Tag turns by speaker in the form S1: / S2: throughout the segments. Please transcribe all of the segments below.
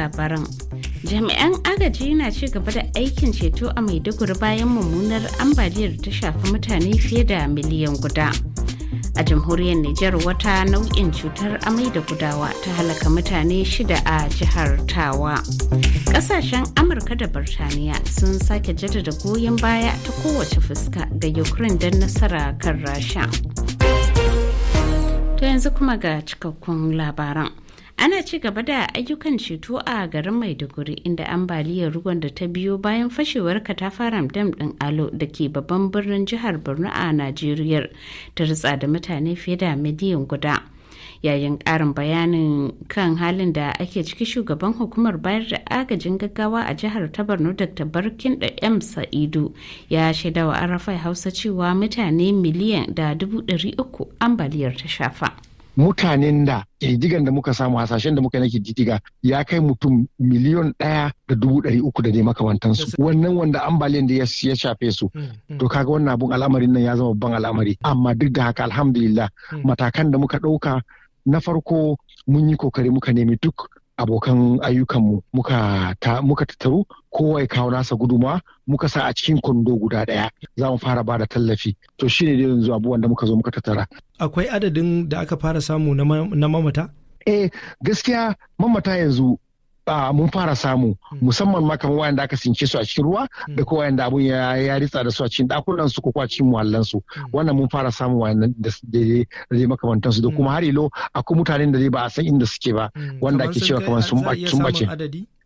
S1: Labaran. Jami'an agaji na ci gaba da aikin ceto a Maiduguri bayan mummunar ambaliyar ta shafi mutane fiye da miliyan guda. A jamhuriyar Nijar wata nau'in cutar amai da gudawa ta halaka mutane 6 a jihar Tawa. Kasashen Amurka da Birtaniya sun sake jaddada goyon baya ta kowace fuska ga Ukraine don nasara kan Rasha. To yanzu kuma ga cikakkun labaran. Ana ci gaba da ayyukan ceto a garin Maiduguri inda ambaliyar ruwan da ta biyo bayan fashewar katafaren dam ɗin Alo da ke babban birnin jihar Borno a Najeriya ta ritsa da mutane fiye da miliyan guda. Yayin ƙarin bayanin kan halin da ake ciki, shugaban hukumar bayar da agajin gaggawa a jihar ta Borno Dr. Barkin da M. Sa'idu ya shaida wa RFI Hausa cewa mutane miliyan da 300,000 ambaliyar ta shafa.
S2: Mutanen da ƙididdigan da muka samu, hasashen da muka yi na ƙididdiga ya kai mutum 1,100,300 da dai makamantansu. Wannan wanda ambaliyan da ya shafe su. To kaga wannan abun al'amarin nan ya zama babban al'amari. Amma duk da haka alhamdulillah matakan da muka ɗauka, na farko mun yi kokari muka nemi duk abokan ayyukanmu muka tattaru, kowa ya kawo nasa guduma, muka sa a cikin kwando guda ɗaya za mu fara ba da tallafi. To shi ne yanzu abubuwan da muka zo muka tattara.
S3: Akwai adadin da aka fara samu na mamata?
S2: Gaskiya mamata yanzu mun fara samu, musamman ma kamar wayanda aka since su a cikin ruwa da ko wayanda abun ya ritsa da su a cikin dakunan su ko a cikin muhallan su. Wannan mun fara samu wayannan da makamantan su, da kuma har ilo akwai mutanen da dai ba a san inda suke ba, wanda ake cewa kamar sun bace.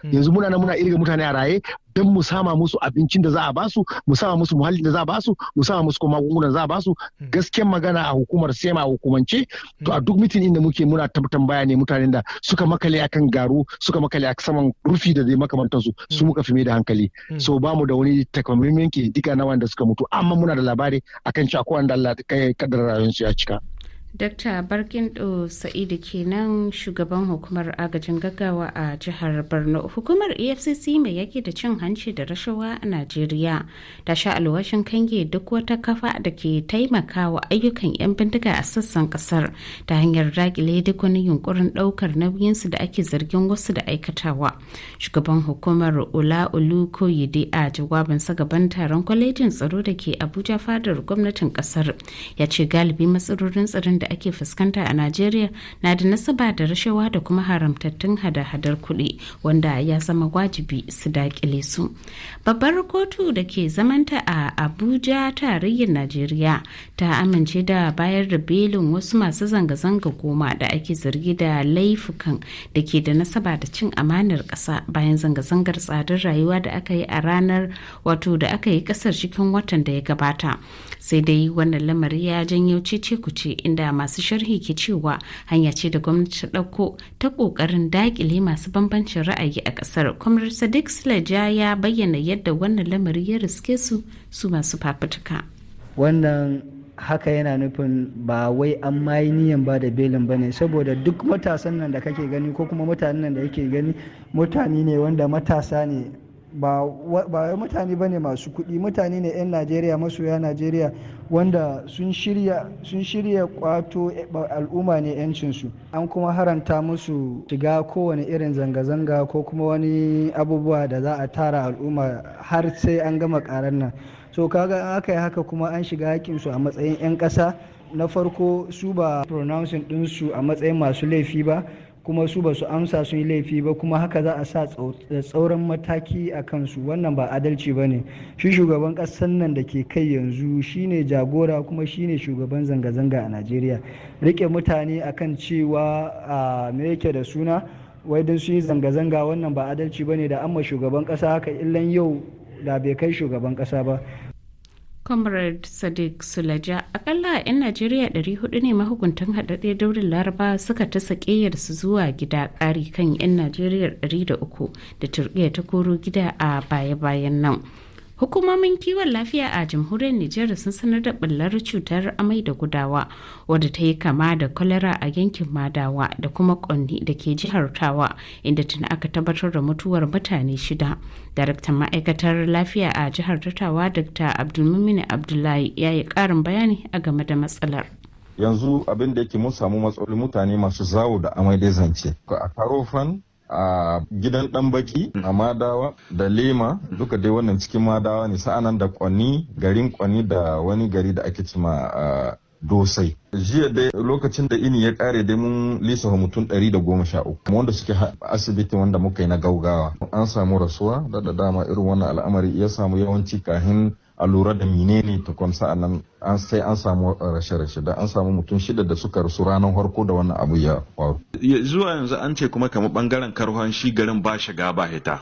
S2: Yanzu muna irga mutane a raye don mu sama musu abincin da za a basu, mu sama musu muhalli da za a basu, mu sama musu kuma magungunan za a basu. Gaskiyar magana a hukumar SEMA a hukumance, to a duk mitin inda muke muna tambaya ne mutanen da suka makale akan garu, suka makale a saman rufi da zai makamantansu, su muka fi mai da hankali. So ba mu da wani takamaiman ƙididdiga na wanda suka mutu, amma muna da labari akan cewa ko wanda Allah ya kaddara rayuwarsu ya cika.
S1: Dr. Barkindo Sa'idu kenan, shugaban hukumar agajin gaggawa a jihar Borno. Hukumar EFCC mai yaki da cin hanci da rashawa a Najeriya ta sha alwashin kange duk wata kafa da ke taimakawa ayyukan 'yan bindiga a sassan kasar ta hanyar dakile duk wani yunkurin daukar nauyinsu da ake zargin wasu da aikatawa. Shugaban hukumar Ola Olukoyede a jawabinsa gaban taron kwalejin tsaro da ke Abuja fadar gwamnatin kasar ya ce galibi matsalolin tsaron da ake fuskanta a Najeriya na da nasaba da rashawa da kuma haramtattun hada-hadar kuɗi, wanda ya zama wajibi su dakile su. Babbar kotu da ke zamanta a Abuja tarayyar Najeriya ta amince da bayar da belin wasu masu zanga-zanga 10 da ake zargi da laifukan da ke da nasaba da cin amanar ƙasa bayan zanga-zangar tsadar rayuwa da aka yi a ranar da aka yi ƙasar cikin watan da ya gabata. Sai dai wannan lamari ya janyo cece-kuce, inda masu sharhi ke cewa hanya ce da gwamnati ta ɗauko ta ƙoƙarin daƙile masu bambancin ra'ayi a ƙasar. Kwamrar Sadiq Silaja ya bayyana yadda wannan lamari ya riske su masu fafutuka.
S4: Wannan haka yana nufin ba wai an mayi niyan ba da belin ba ne, saboda duk matasan nan da kake gani ko kuma mutanen nan da yake gani mutane ne wanda matasa ne, ba mutane ba ne masu kuɗi, mutane ne 'yan Najeriya, masoya Najeriya, wanda sun shirya kwato al'umma ne 'yancinsu. An kuma haranta musu shiga kowane irin zanga-zanga ko kuma wani abubuwa da za a tara al'umma har sai an gama karar nan. So kaga aka yi haka kuma an shiga haƙƙinsu a matsayin 'yan ƙasa. Na farko su ba pronouncing ɗinsu a matsayin masu laifi ba, kuma su ba su amsa sun yi laifi ba, kuma haka za a sa tsauran mataki a kansu. Wannan ba adalci ba ne. Shi shugaban ƙasar nan da ke kai yanzu shine jagora kuma shine shugaban zanga-zanga a Najeriya. Rike mutane akan cewa me yake da suna wai don su yi zanga-zanga, wannan ba adalci ba ne. Da amma shugaban ƙasa haka, illan yau da bai kai shugaban ƙasa ba.
S1: Comrade Sadiq Sulaja, akalla 'yan Najeriya 400 ne mahukuntan haɗaɗɗiyar daular Laraba suka ta sakeyarsu zuwa gida, ƙari kan 'yan Najeriya 300 da Turkiyya ta koro gida a baya-bayan nan. Hukumomin kiwon lafiya a jamhuriyar Nijar sun sanar da ɓullar cutar amai da gudawa wadda ta yi kama da kwalara a yankin Madawa da kuma Konni da ke jihar Tawa, inda tuni aka tabbatar da mutuwar mutane 6. Daraktan ma'aikatar lafiya a jihar Tawa, Dr. Abdulmumin Abdullahi, ya yi ƙarin bayani a game da matsalar.
S5: Yanzu abin da yake mun samu matsaloli mutane masu zawo da amai da zance. A Karofan a gidan dan baki a Madawa da Lema duka dai wannan cikin Madawa ne, sa'anan da Kwani, garin Kwani da wani gari da ake cima Dosai. Jiya dai lokacin da ini ya kare dai mun lissafa mutum 113 wanda suke asibiti wanda muka yi na gaugawa. An samu rasuwa da dama irin wannan al'amari ya samu yawanci kahin a lura da menene tukun sa'annan sai an samu rashe-rashe da an samu mutum 6 da suka rasu ranar farko da wannan abu ya faru.
S6: Zuwa yanzu an ce kuma kamar bangaren Karuhan shi garin ba shiga ba hita.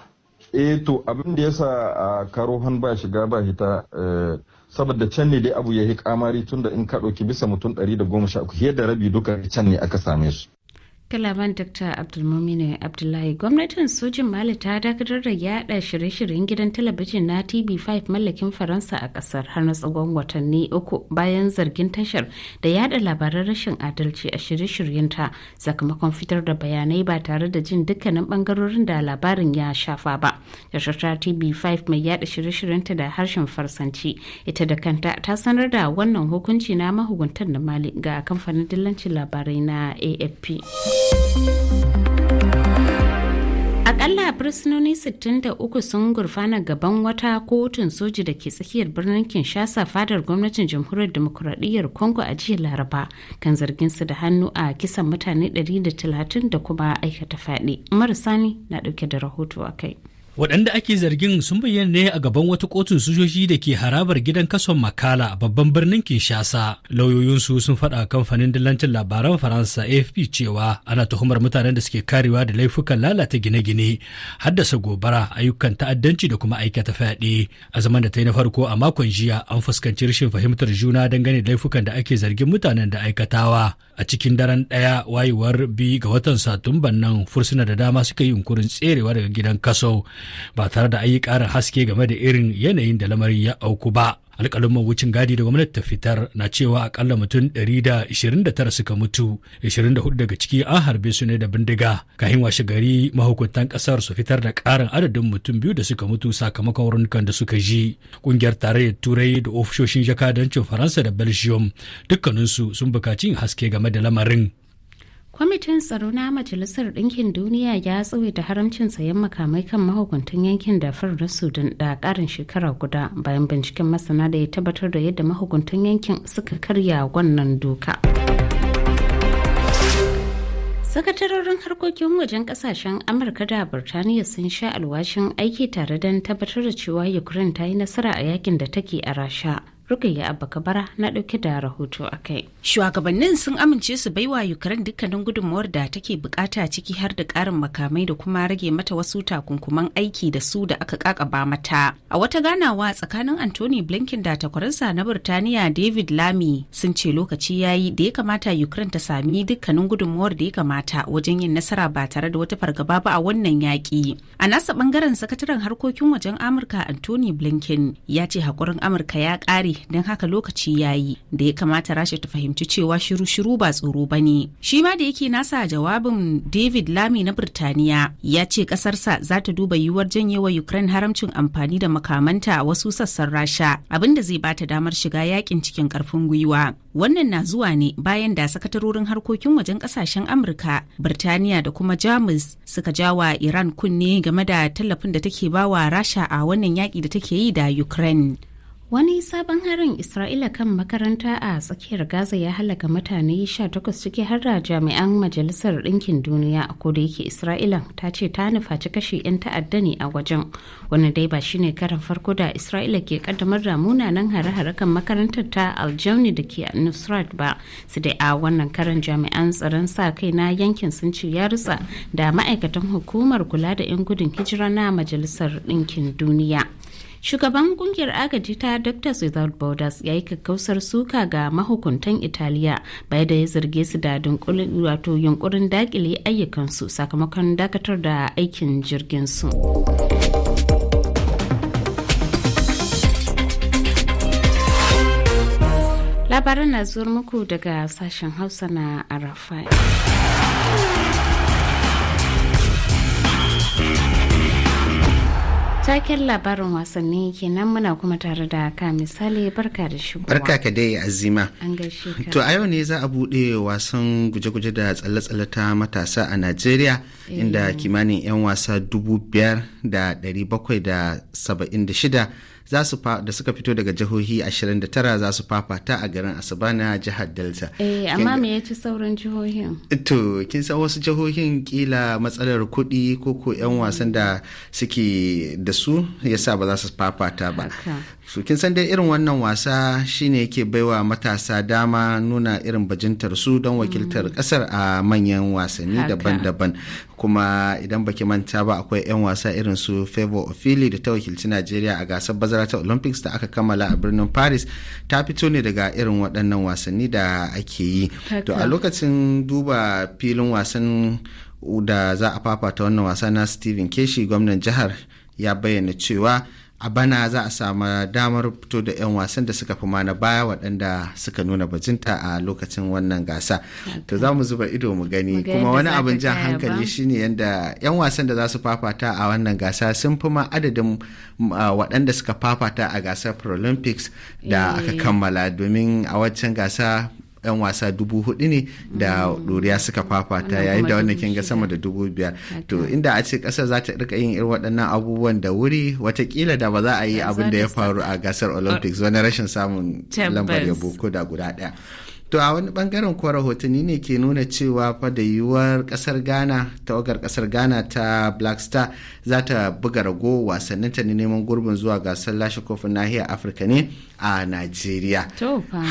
S5: To abin da yasa a Karuhan ba shiga ba hita saboda can ne dai abu ya yi kamari tunda in ka ɗauki bisa mutum 113 fiye da rabi duka can ne aka same su.
S1: Kalaman Dr. Abdulmuminu Abdullahi. Gwamnatin sojin Mali ta dakatar da yada shirye-shiryen gidan talabijin na TV5 mallakin Faransa a kasar har na tsawon watanni 3 bayan zargin tashar da yada labaran rashin adalci a shirye-shiryenta sakamakon fitar da bayanai ba tare da jin dukkanin bangarorin da labarin ya shafa ba. Tashar ta TV5 mai yada shirye-shiryenta da harshen Farsanci ita da kanta ta sanar da wannan hukunci na mahukuntan na Mali ga kamfanin dillancin labarai na AFP. Akalla fursunoni 63 sun gurfana gaban wata kotun soji da ke tsakiyar birnin Kinshasa fadar gwamnatin jamhuriyar demokuraɗiyyar Congo a jiya Laraba kan zarginsu da hannu a kisan mutane 130 da kuma aikata fyaɗe. Sani na ɗauke da rahoto a kai.
S7: Waɗanda ake zargin sun bayyana ne a gaban wata kotun sojoji da ke harabar gidan kason Makala a babban birnin Kinshasa. Lauyoyinsu sun faɗa kamfanin dillancin labaran Faransa AFP cewa ana tuhumar mutanen da suke karewa da laifukan lalata gine-gine, haddasa gobara, ayyukan ta'addanci da kuma aikata fyaɗe. A zaman da ta yi na farko a makon jiya an fuskanci rashin fahimtar juna dangane da laifukan da ake zargin mutanen da aikatawa. A cikin daren ɗaya wayewar 2 ga watan Satumban nan fursuna da dama suka yi yunkurin tserewa daga gidan kaso ba tare da ayi ƙarin haske game da irin yanayin da lamarin ya auku ba. Alƙalin wucin gadi da gwamnati ta fitar na cewa akalla mutum 129 suka mutu, 24 daga ciki an harbe su ne da bindiga. Kahin washe gari mahukuntan ƙasar su fitar da ƙarin adadin mutum 2 da suka mutu sakamakon raunukan da suka ji. Ƙungiyar tarayyar Turai da ofishoshin jakadancin Faransa da Belgium dukkaninsu sun buƙaci yin haske game da lamarin.
S1: Kwamitin tsaro na Majalisar Ɗinkin Duniya ya tsawaita haramcin sayan makamai kan mahukuntan yankin Darfur na Sudan da ƙarin shekara guda bayan binciken masana da ya tabbatar da yadda mahukuntan yankin suka karya wannan doka. Sakatarorin harkokin wajen kasashen Amurka da Birtaniya sun sha alwashin aiki tare don tabbatar da cewa Ukraine ta yi nasara a yakin da take a Rasha. Rukayya Abba Kabara na ɗauke da rahoto a kai.
S8: Shugabannin sun amince su baiwa Ukraine dukkanin gudunmawar da take bukata ciki har da ƙarin makamai da kuma rage mata wasu takunkuman aiki da su da aka kakaba mata. A wata ganawa tsakanin Anthony Blinken da takwaransa na Birtaniya David Lammy sun ce lokaci yayi da ya kamata Ukraine ta sami dukkanin gudunmawar da ya kamata wajen yin nasara ba tare da wata fargaba ba a wannan yaƙi. A nasa bangaren sakataren harkokin wajen Amurka Anthony Blinken ya ce haƙurin Amurka ya ƙare don haka lokaci yayi da ya kamata Rasha ta fahimci cewa shiru-shiru ba tsoro ba ne. Shi ma da yake nasa jawabin David Lammy na Birtaniya ya ce kasarsa za ta duba yiwuwar janyewa Ukraine haramcin amfani da makamanta a wasu sassan Rasha abinda zai bata damar shiga yakin cikin karfin gwiwa. Wannan na zuwa ne bayan da sakatarorin harkokin wajen kasashen Amurka, Birtaniya da kuma Jamus suka jawa Iran kunne game da tallafin da take bawa Rasha a wannan yaki da take yi da Ukraine.
S1: Wani sabon harin Isra'ila kan makaranta a tsakiyar Gaza ya halaka mutane 18 ciki har da jami'an Majalisar Ɗinkin Duniya, a koda yake Isra'ila ta ce ta nufaci kashe 'yan ta'adda ne a wajen. Wannan dai ba shine karan farko da Isra'ila ke kaddamar da munanan hare-hare kan makarantar ta Aljauni da ke Nusrat ba. Su dai a wannan karan jami'an tsaron sa kai na yankin sun ce ya rutsa da ma'aikatan hukumar kula da 'yan gudun hijira na Majalisar Ɗinkin Duniya. Shugaban kungiyar agaji ta Doctors Without Borders ya yi kakkausar suka ga mahukuntan Italiya bayan da ya zarge su da yunkurin dakile ayyukansu sakamakon dakatar da aikin jirgin su. Labaran na zuwa muku daga sashen Hausa na RFI. Taken labarin wasanni kenan muna kuma tare da ka misali barka da shigowa.
S9: Barka ka dai Azima.
S1: An gaishe ka.
S9: To a yau ne za a bude wasan guje-guje da tsalle-tsalle ta matasa a Najeriya inda kimanin 'yan wasa 5,776 da suka fito daga jihohi 29 za su fafata a garin Asabana jihar Delta.
S1: Amma me ya ci sauran jihohin?
S9: To kin san wasu jihohin kila matsalar kuɗi ko 'yan wasan da suke da su yasa ba za su fafata ba. So kin san dai irin wannan wasa shine yake baiwa matasa dama nuna irin bajintar su don wakiltar kasar a manyan wasanni daban-daban. Kuma idan baki manta ba akwai 'yan wasa irin su Favour Ofili da ta wakilci Najeriya a gasar bazara ta Olympics da aka kammala a birnin Paris, ta fito ne daga irin waɗannan wasanni da ake yi. To a lokacin duba filin wasan da za a fafata wannan wasa na Stephen Keshi, gwamnan jihar ya bayyana cewa a bana za a samu damar fito da 'yan wasan da suka fi mana baya waɗanda suka nuna bajinta a lokacin wannan gasa. To za mu zuba ido mu gani, kuma wani abin jan hankali shine yadda 'yan wasan da za su fafata a wannan gasa sun fi ma adadin waɗanda suka fafata a gasar Paralympics da aka kammala, domin a waccan gasa 'yan wasa 4,000 ne da ɗoriya suka fafata, yayin da wannan kin ga sama da 5,000. To inda a ce ƙasar za ta rika yin irin waɗannan abubuwan da wuri, watakila da ba za a yi abin da ya faru a gasar Olympics, wani rashin samun lambar yabo ko da guda ɗaya. To a wani bangaren kuwa rahotanni ne ke nuna cewa fa da yiwuwar tawagar kasar Ghana ta Black Star za ta buga rago wasanninta ne neman gurbin zuwa gasar lashe kofin nahiyar Afirka ne a Najeriya.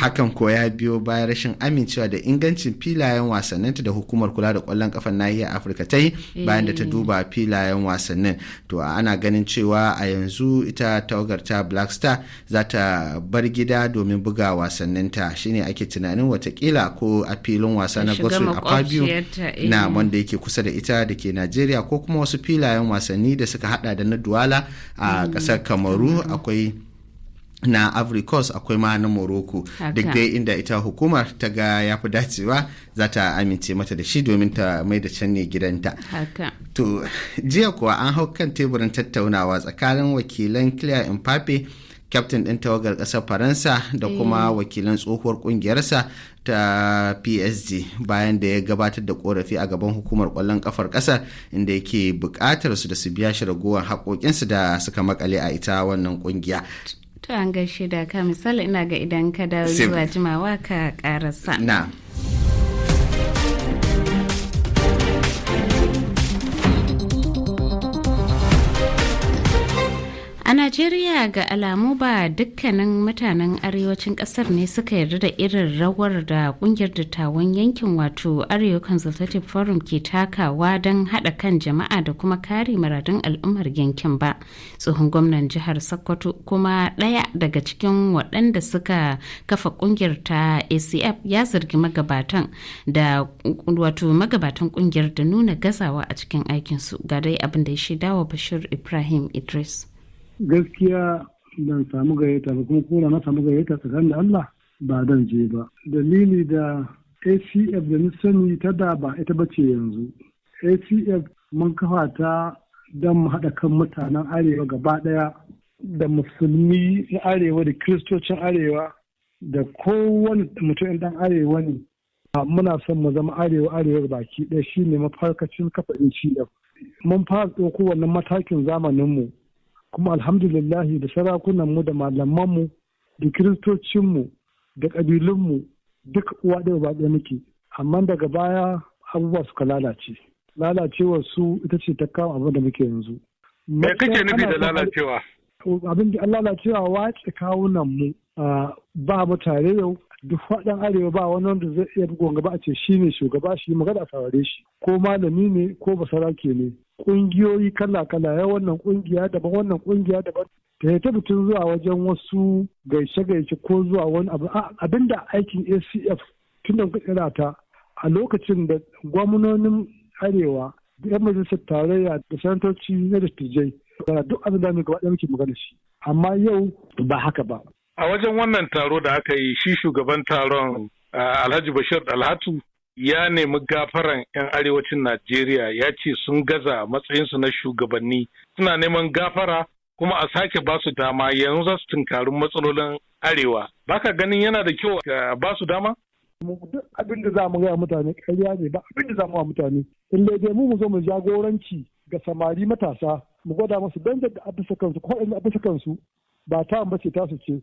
S9: Hakan ko ya biyo bayan rashin amincewa da ingancin filayen wasanninta da hukumar kula da kwallon kafan nahiyar Afirka ta yi bayan da ta duba filayen wasannin. To ana ganin cewa a yanzu ita tawagar ta Black Star za ta bar gida domin buga wasanninta, shine ake tunanin watakila ko a filin wasa na Gosul a Fabio na wanda yake kusa da ita da ke Najeriya, ko kuma wasu filayen wasanni da suka hada da na Douala a kasar Kamaru, akwai na Ivory Coast, akwai ma na Morocco. Duk dai inda ita hukumar ta ga ya fi dacewa za ta amince mata da shi domin ta mai da can ne gidanta. To jiya kuwa an hau kan teburin tattaunawa tsakanin wakilan Kylian Mbappe, kyaftin ɗin tawagar ƙasar Faransa, da kuma wakilan tsohuwar ƙungiyarsa ta PSG, bayan da ya gabatar da ƙorafi a gaban hukumar ƙwallon ƙafar ƙasar, inda yake buƙatar su da su biya shi ragowar haƙoƙinsu da suka makale a ita wannan ƙungiya.
S1: To an gaishe da ka misali, ina ga idan ka dawo zuwa jimawa ka ƙarasa.
S9: Na.
S1: A Najeriya ga alamu ba dukkanin mutanen arewacin kasar ne suka yarda da irin rawar da kungiyar dattawan yankin wato Arewa Consultative Forum ke takawa don haɗa kan jama'a da kuma kare muradun al'ummar yankin ba. Tsohon gwamnan jihar Sokoto kuma ɗaya daga cikin waɗanda suka kafa kungiyar ta ACF ya zargi magabatan kungiyar da nuna gazawa a cikin aikinsu. Ga dai abin da ya shaidawa Bashir Ibrahim Idris.
S10: Gaskiya ban samu gayyata ba, kuma kora na samu gayyata tsakanin da Allah ba dan je ba. Dalili da ACF da sani ta da ba ita ba ce yanzu. ACF mun kafa ta don mu haɗa kan mutanen arewa gaba ɗaya, da musulmi na arewa da kiristocin arewa da kowane mutum ɗan arewa ne. Muna son mu zama arewa baki ɗaya, shine mafarkacin kafa ACF. Mun fara ɗauko wannan matakin zamaninmu, kuma alhamdulillahi da sarakunanmu da malamanmu da kiristocinmu da ƙabilunmu duk uwa ɗaya ba ɗaya muke, amma daga baya abubuwa suka lalace. Lalacewar su ita ce ta kawo abin da muke yanzu.
S11: Me kake nufi da lalacewa?
S10: Abin da lalacewa wace kawunanmu ba mu tare yau, duk faɗin arewa ba wani wanda zai iya bugon gaba a ce shi ne shugaba, shi magana a saurare shi, ko malami ne ko basarake ne. Ƙungiyoyi kala-kala, ya wannan ƙungiya daban wannan ƙungiya daban, da ya tabbatun zuwa wajen wasu gaishe-gaishe ko zuwa wani abinda aikin ACF tun da kira ta a lokacin da gwamnonin arewa da 'yan majalisar tarayya da sanatoci na dattijai duk abin da mai gaba ɗaya muke magana shi, amma yau ba haka ba.
S11: A wajen wannan taro da aka yi, shi shugaban taron Alhaji Bashir Dalhatu ya nemi gafaran 'yan arewacin Najeriya, ya ce sun gaza matsayinsu na shugabanni, suna neman gafara kuma a sake ba su dama yanzu za su tunkari matsalolin arewa. Baka ganin yana da kyau ka ba su dama?
S10: Duk abin da za mu gaya mutane ƙarya ne, ba abin da za mu wa mutane. In dai mu zo mu jagoranci ga samari matasa, mu gwada masu danjar da abisa kansu ko in abisa kansu ba ta ambace ta su ce,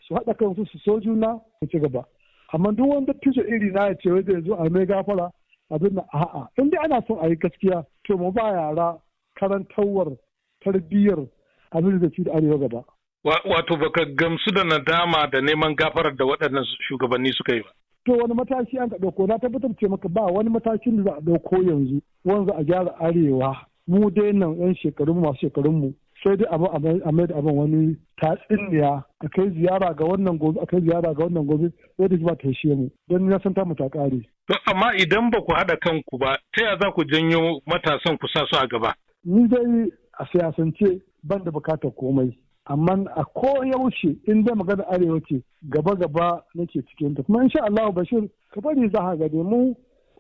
S10: su haɗa kansu su so juna su ci gaba. Amma duk wanda tushe iri na ya ce wai zai zo a mai gafara abin da a'a. In dai ana son a yi gaskiya to mu ba yara karantawar tarbiyyar abin da ci da arewa gaba.
S11: Wato baka gamsu da nadama da neman gafarar da waɗannan shugabanni suka yi ba.
S10: To wani mataki an ka ɗauko, na tabbatar ce maka ba wani matakin da za a ɗauko yanzu wanda a gyara arewa. Mu dai nan yan masu shekarunmu sai dai a mai da abin wani tatsuniya, a kai ziyara ga wannan gobe, a kai ziyara ga wannan gobe, wadda ba ta ishe mu don na san ta mu ta ƙare.
S11: To amma idan ba ku haɗa kanku ba, ta yaya za ku janyo matasan ku sa su a gaba?
S10: Ni dai a siyasance ban da bukatar komai. Amma a koyaushe in dai magana arewa ce gaba nake cikin ta, kuma insha Allah Bashir ka bari za ka gane mu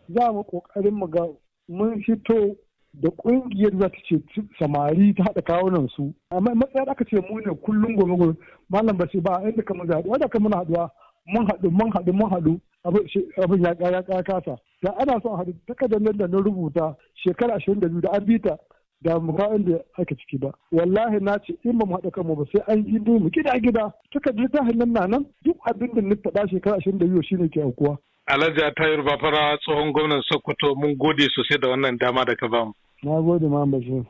S10: za mu kokarin mu ga mun fito da kungiyar za ta ce samari ta haɗa kawunan su, amma matsayar aka ce mu ne kullum gobe malam Bashir ba inda kamar zaɓi wanda kan muna haɗuwa mun haɗu abin ya kasa da ana son haɗu takardar nan da na rubuta shekara 22 da an bita da mu ga inda ake ciki ba. Wallahi na ce in ba mu haɗa kanmu ba sai an yi mu gida takardar ta hannun nan duk abin da ni faɗa shekara 22 shine ke aukuwa.
S11: Alhaji Tahir Bafara tsohon gwamnan Sokoto mun gode sosai da wannan dama da ka bamu.
S10: Na gode ma Bashir.